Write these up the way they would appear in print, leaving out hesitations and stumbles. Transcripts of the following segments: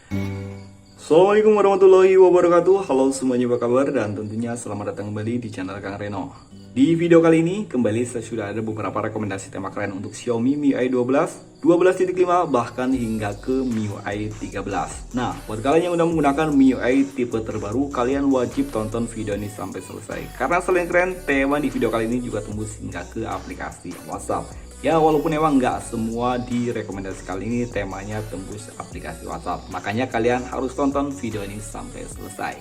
Assalamualaikum warahmatullahi wabarakatuh. Halo semuanya, apa kabar? Dan tentunya selamat datang kembali di channel Kang Reno. Di video kali ini kembali saya sudah ada beberapa rekomendasi tema keren untuk Xiaomi MIUI 12, 12.5 bahkan hingga ke MIUI 13. Nah, buat kalian yang udah menggunakan MIUI tipe terbaru, kalian wajib tonton video ini sampai selesai. Karena selain keren, tema di video kali ini juga tembus hingga ke aplikasi WhatsApp. Ya, walaupun emang nggak semua di rekomendasi kali ini temanya tembus aplikasi WhatsApp. Makanya kalian harus tonton video ini sampai selesai.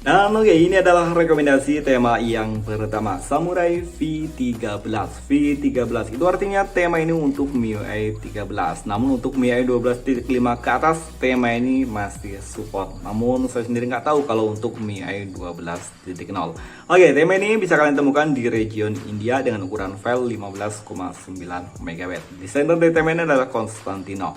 Dan oke, ini adalah rekomendasi tema yang pertama, Samurai V13. V13 itu artinya tema ini untuk MIUI 13. Namun untuk MIUI 12.5 ke atas tema ini masih support. Namun saya sendiri nggak tahu kalau untuk MIUI 12.0. Oke, tema ini bisa kalian temukan di region India dengan ukuran file 15,9 MB. Desainer dari tema ini adalah Constantino.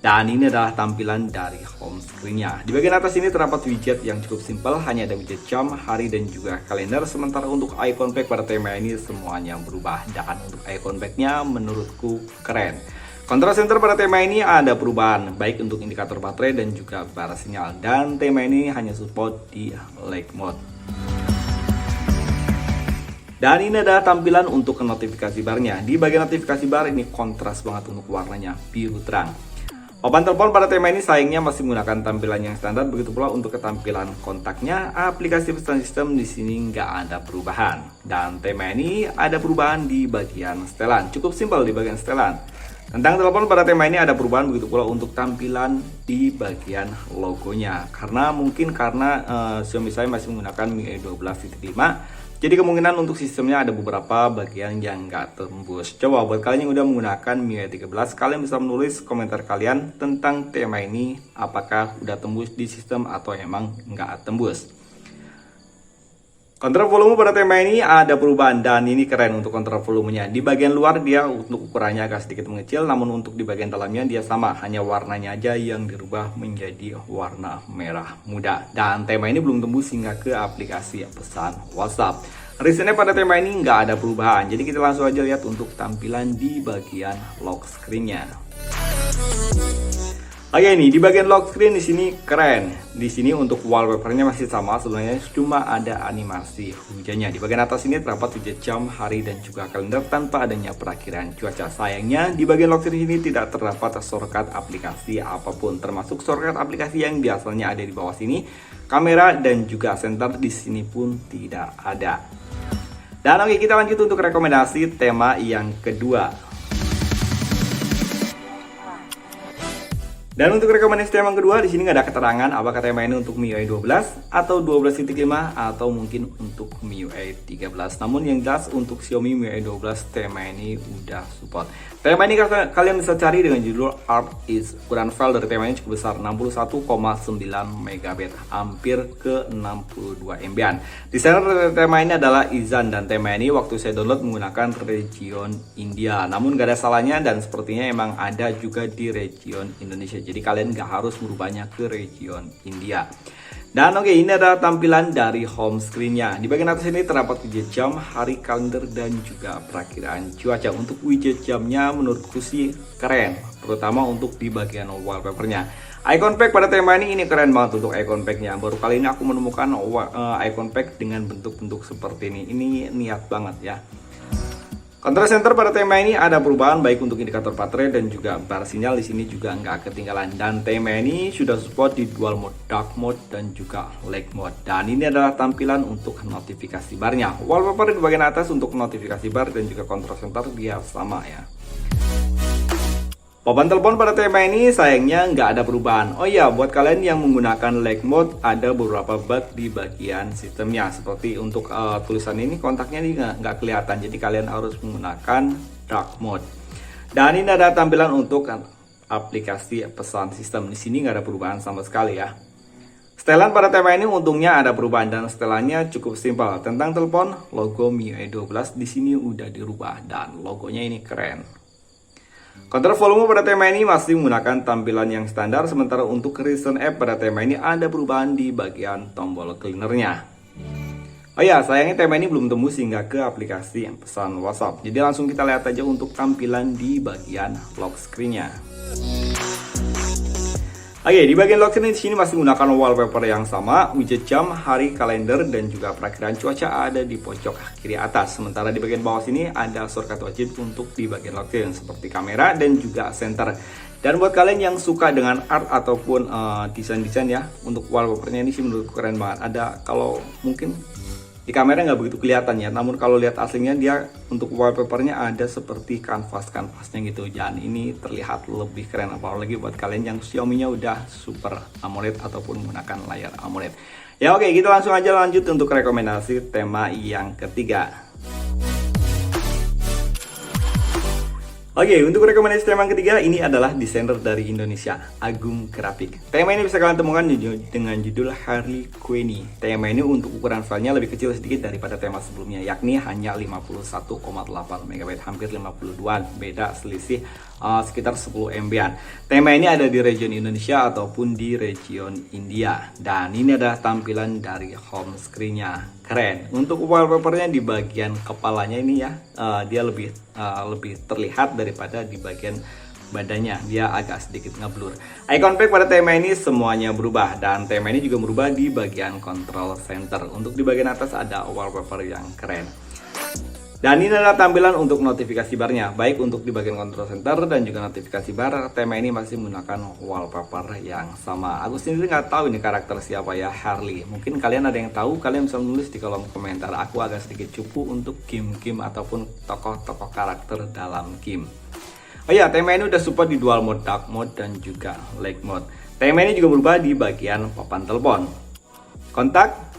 Dan ini adalah tampilan dari home screen-nya. Di bagian atas ini terdapat widget yang cukup simpel, hanya ada widget jam, hari, dan juga kalender. Sementara untuk icon pack pada tema ini semuanya berubah. Dan untuk icon pack-nya menurutku keren. Control center pada tema ini ada perubahan, baik untuk indikator baterai dan juga bar sinyal. Dan tema ini hanya support di lake mode. Dan ini adalah tampilan untuk notifikasi barnya. Di bagian notifikasi bar ini kontras banget untuk warnanya, biru terang. Papan telepon pada tema ini sayangnya masih menggunakan tampilan yang standar, begitu pula untuk ketampilan kontaknya. Aplikasi pesan sistem di sini nggak ada perubahan. Dan tema ini ada perubahan di bagian setelan, cukup simpel di bagian setelan. Tentang telepon pada tema ini ada perubahan, begitu pula untuk tampilan di bagian logonya. Karena Xiaomi saya masih menggunakan MIUI 12.5. Jadi kemungkinan untuk sistemnya ada beberapa bagian yang nggak tembus. Coba buat kalian yang udah menggunakan MIUI 13, kalian bisa menulis komentar kalian tentang tema ini. Apakah udah tembus di sistem atau emang nggak tembus. Kontrol volume pada tema ini ada perubahan, dan ini keren untuk kontrol volumenya. Di bagian luar dia untuk ukurannya agak sedikit mengecil, namun untuk di bagian dalamnya dia sama, hanya warnanya aja yang dirubah menjadi warna merah muda. Dan tema ini belum tembus hingga ke aplikasi pesan WhatsApp. Reasonnya pada tema ini nggak ada perubahan, jadi kita langsung aja lihat untuk tampilan di bagian lock screen-nya. Oke, ini di bagian lock screen di sini keren. Di sini untuk wallpapernya masih sama, sebenarnya cuma ada animasi hujannya. Di bagian atas ini terdapat widget jam, hari, dan juga kalender tanpa adanya perakiraan cuaca. Sayangnya di bagian lock screen ini tidak terdapat shortcut aplikasi apapun, termasuk shortcut aplikasi yang biasanya ada di bawah sini. Kamera dan juga center di sini pun tidak ada. Dan oke, kita lanjut untuk rekomendasi tema yang kedua. Dan untuk rekomendasi tema yang kedua, di sini nggak ada keterangan apakah tema ini untuk MIUI 12 atau 12.5 atau mungkin untuk MIUI 13. Namun yang jelas untuk Xiaomi MIUI 12 tema ini udah support. Tema ini kalian bisa cari dengan judul Art Is. Ukuran file dari tema ini cukup besar, 61,9 MB, hampir ke 62 MB-an. Desainer dari tema ini adalah Izan, dan tema ini waktu saya download menggunakan region India. Namun gak ada salahnya, dan sepertinya emang ada juga di region Indonesia. Jadi kalian nggak harus merubahnya ke region India. Dan oke, ini adalah tampilan dari home screen-nya. Di bagian atas ini terdapat widget jam, hari, kalender, dan juga perakiraan cuaca. Untuk widget jamnya menurutku sih keren, terutama untuk di bagian wallpapernya. Icon pack pada tema ini keren banget untuk icon packnya. Baru kali ini aku menemukan icon pack dengan bentuk-bentuk seperti ini. Ini niat banget ya. Control center pada tema ini ada perubahan, baik untuk indikator baterai dan juga bar sinyal. Di sini juga nggak ketinggalan. Dan tema ini sudah support di dual mode, dark mode, dan juga lake mode. Dan ini adalah tampilan untuk notifikasi barnya. Wallpaper di bagian atas untuk notifikasi bar dan juga control center dia sama ya. Papan telepon pada tema ini sayangnya nggak ada perubahan. Oh iya, buat kalian yang menggunakan lake mode, ada beberapa bug di bagian sistemnya. Seperti untuk tulisan ini, kontaknya ini nggak kelihatan. Jadi kalian harus menggunakan dark mode. Dan ini ada tampilan untuk aplikasi pesan sistem. Di sini nggak ada perubahan sama sekali ya. Setelan pada tema ini untungnya ada perubahan dan setelannya cukup simpel. Tentang telepon, logo MIUI 12 di sini udah dirubah dan logonya ini keren. Kontrol volume pada tema ini masih menggunakan tampilan yang standar, sementara untuk recent app pada tema ini ada perubahan di bagian tombol cleanernya. Oh ya, sayangnya tema ini belum tembus hingga ke aplikasi pesan WhatsApp. Jadi langsung kita lihat aja untuk tampilan di bagian lock screen-nya. Oke, di bagian lock screen di sini masih menggunakan wallpaper yang sama, widget jam, hari, kalender, dan juga perakiraan cuaca ada di pojok kiri atas. Sementara di bagian bawah sini ada shortcut wajib untuk di bagian lock screen seperti kamera dan juga center. Dan buat kalian yang suka dengan art ataupun desain-desain ya, untuk wallpapernya ini sih menurutku keren banget. Ada kalau mungkin di kamera nggak begitu kelihatan ya, namun kalau lihat aslinya dia untuk wallpapernya ada seperti kanvas-kanvasnya gitu. Dan ini terlihat lebih keren, apalagi buat kalian yang Xiaomi-nya udah Super AMOLED ataupun menggunakan layar AMOLED. Ya oke, kita langsung aja lanjut untuk rekomendasi tema yang ketiga. Oke, untuk rekomendasi tema yang ketiga ini adalah desainer dari Indonesia, Agung Grafik. Tema ini bisa kalian temukan dengan judul Harley Quinn. Tema ini untuk ukuran filenya lebih kecil sedikit daripada tema sebelumnya, yakni hanya 51,8 MB, hampir 52-an, beda selisih sekitar 10 MB-an. Tema ini ada di region Indonesia ataupun di region India. Dan ini adalah tampilan dari home screen-nya. Keren. Untuk wallpapernya di bagian kepalanya ini ya, dia lebih terlihat daripada di bagian badannya. Dia agak sedikit ngeblur. Icon pack pada tema ini semuanya berubah, dan tema ini juga berubah di bagian control center. Untuk di bagian atas ada wallpaper yang keren. Dan ini adalah tampilan untuk notifikasi barnya, baik untuk di bagian control center dan juga notifikasi bar. Tema ini masih menggunakan wallpaper yang sama. Aku sendiri nggak tahu ini karakter siapa ya, Harley. Mungkin kalian ada yang tahu, kalian bisa menulis di kolom komentar. Aku agak sedikit cupu untuk game-game ataupun tokoh-tokoh karakter dalam game. Oh iya, tema ini udah support di dual mode, dark mode, dan juga light mode. Tema ini juga berubah di bagian papan telepon. Kontak.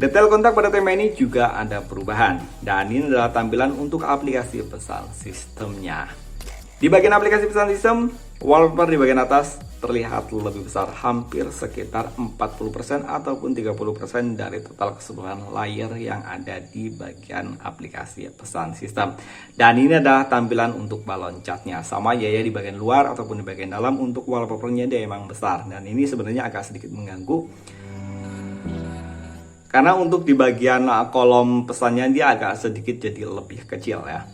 Detail kontak pada tema ini juga ada perubahan. Dan ini adalah tampilan untuk aplikasi pesan sistemnya. Di bagian aplikasi pesan sistem, wallpaper di bagian atas terlihat lebih besar, hampir sekitar 40% ataupun 30% dari total keseluruhan layar yang ada di bagian aplikasi pesan sistem. Dan ini adalah tampilan untuk balon catnya. Sama ya di bagian luar ataupun di bagian dalam, untuk wallpapernya dia emang besar. Dan ini sebenarnya agak sedikit mengganggu, karena untuk di bagian kolom pesannya dia agak sedikit jadi lebih kecil ya.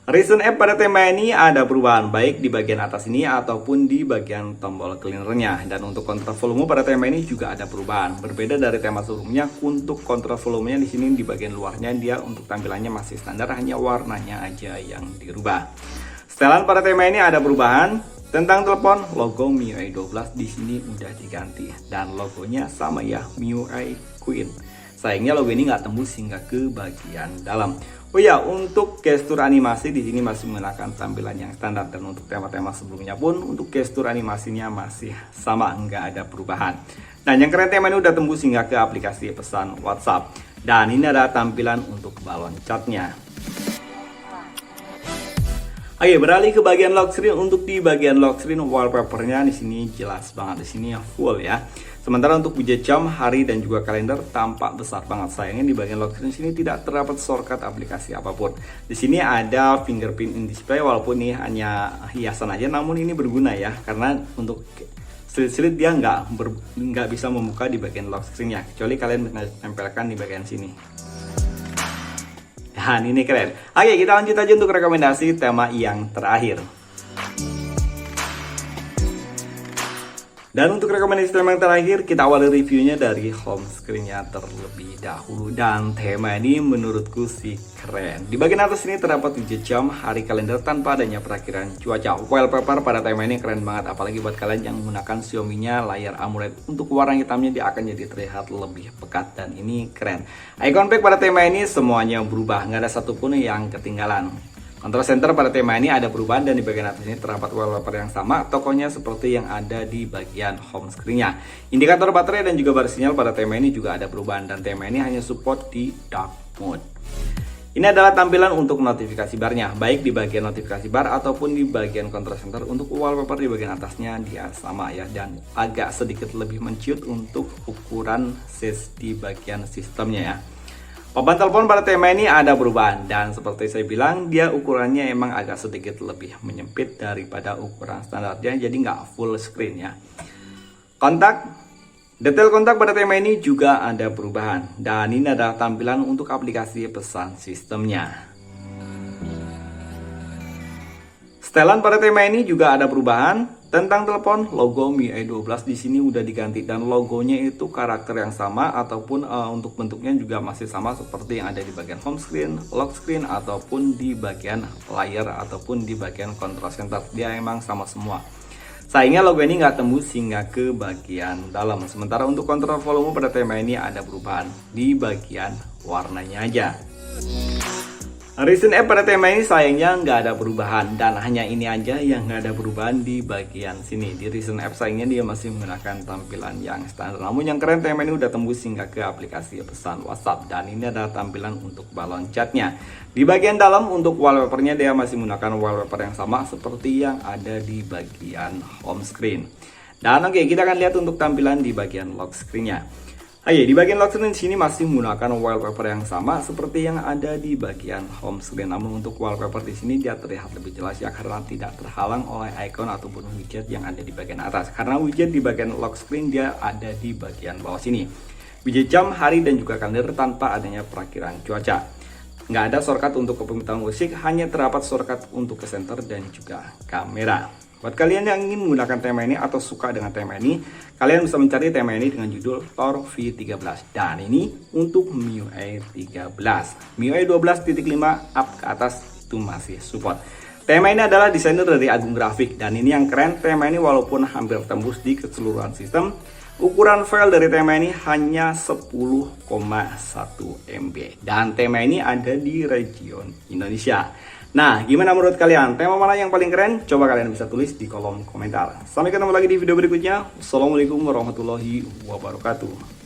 Recent app pada tema ini ada perubahan, baik di bagian atas ini ataupun di bagian tombol cleanernya. Dan untuk kontrol volume pada tema ini juga ada perubahan. Berbeda dari tema sebelumnya, untuk kontrol volumenya di sini di bagian luarnya dia untuk tampilannya masih standar, hanya warnanya aja yang dirubah. Setelan pada tema ini ada perubahan. Tentang telepon, logo MIUI 12 di sini udah diganti dan logonya sama ya, MIUI Queen. Sayangnya logo ini nggak tembus hingga ke bagian dalam. Oh ya, untuk gestur animasi di sini masih menggunakan tampilan yang standar, dan untuk tema-tema sebelumnya pun untuk gestur animasinya masih sama, nggak ada perubahan. Dan yang keren, tema ini udah tembus hingga ke aplikasi pesan WhatsApp. Dan ini ada tampilan untuk balon catnya. Oke, beralih ke bagian lock screen. Untuk di bagian lock screen, wallpapernya di sini jelas banget, di sini full ya. Sementara untuk widget jam, hari, dan juga kalender tampak besar banget. Sayangnya di bagian lock screen sini tidak terdapat shortcut aplikasi apapun. Di sini ada fingerprint in display, walaupun ini hanya hiasan aja, namun ini berguna ya, karena untuk slit-slit dia nggak bisa membuka di bagian lock screen-nya, kecuali kalian menempelkan di bagian sini. Dan ini keren. Oke, kita lanjut aja untuk rekomendasi tema yang terakhir. Dan untuk rekomendasi tema yang terakhir, kita awali reviewnya dari home screen-nya terlebih dahulu. Dan tema ini menurutku sih keren. Di bagian atas ini terdapat widget jam, hari, kalender tanpa adanya perakiraan cuaca. Wallpaper pada tema ini keren banget, apalagi buat kalian yang menggunakan Xiaomi-nya layar AMOLED. Untuk warna hitamnya dia akan jadi terlihat lebih pekat, dan ini keren. Icon pack pada tema ini semuanya berubah, nggak ada satupun yang ketinggalan. Control center pada tema ini ada perubahan, dan di bagian atas ini terdapat wallpaper yang sama, tokonya seperti yang ada di bagian home screen-nya. Indikator baterai dan juga bar sinyal pada tema ini juga ada perubahan, dan tema ini hanya support di dark mode. Ini adalah tampilan untuk notifikasi barnya, baik di bagian notifikasi bar ataupun di bagian control center. Untuk wallpaper di bagian atasnya dia sama ya, dan agak sedikit lebih menciut untuk ukuran size di bagian sistemnya ya. Papan telepon pada tema ini ada perubahan, dan seperti saya bilang dia ukurannya emang agak sedikit lebih menyempit daripada ukuran standarnya, jadi nggak full screen ya. Detail kontak pada tema ini juga ada perubahan, dan ini adalah tampilan untuk aplikasi pesan sistemnya. Setelan pada tema ini juga ada perubahan. Tentang telepon, logo MIUI 12 di sini udah diganti, dan logonya itu karakter yang sama ataupun untuk bentuknya juga masih sama seperti yang ada di bagian home screen, lock screen ataupun di bagian layar ataupun di bagian control center. Dia emang sama semua. Sayangnya logo ini nggak tembus hingga ke bagian dalam. Sementara untuk kontrol volume pada tema ini ada perubahan di bagian warnanya aja. Recent App pada tema ini sayangnya nggak ada perubahan, dan hanya ini aja yang nggak ada perubahan di bagian sini. Di Recent App sayangnya dia masih menggunakan tampilan yang standar. Namun yang keren, tema ini udah tembus hingga ke aplikasi pesan WhatsApp, dan ini adalah tampilan untuk balon chatnya. Di bagian dalam untuk wallpapernya dia masih menggunakan wallpaper yang sama seperti yang ada di bagian home screen. Dan oke, kita akan lihat untuk tampilan di bagian lock screen-nya. Di bagian lock screen sini masih menggunakan wallpaper yang sama seperti yang ada di bagian home screen. Namun untuk wallpaper di sini dia terlihat lebih jelas ya, karena tidak terhalang oleh icon ataupun widget yang ada di bagian atas. Karena widget di bagian lock screen dia ada di bagian bawah sini. Widget jam, hari, dan juga kalender tanpa adanya perakiraan cuaca. Nggak ada shortcut untuk kepemilikan musik, hanya terdapat shortcut untuk ke center dan juga kamera. Buat kalian yang ingin menggunakan tema ini atau suka dengan tema ini, kalian bisa mencari tema ini dengan judul Tor V13. Dan ini untuk MIUI 13. MIUI 12.5 up ke atas itu masih support. Tema ini adalah desainer dari Agung Grafik, dan ini yang keren, tema ini walaupun hampir tembus di keseluruhan sistem, ukuran file dari tema ini hanya 10,1 MB. Dan tema ini ada di region Indonesia. Nah, gimana menurut kalian? Tema mana yang paling keren? Coba kalian bisa tulis di kolom komentar. Sampai ketemu lagi di video berikutnya. Assalamualaikum warahmatullahi wabarakatuh.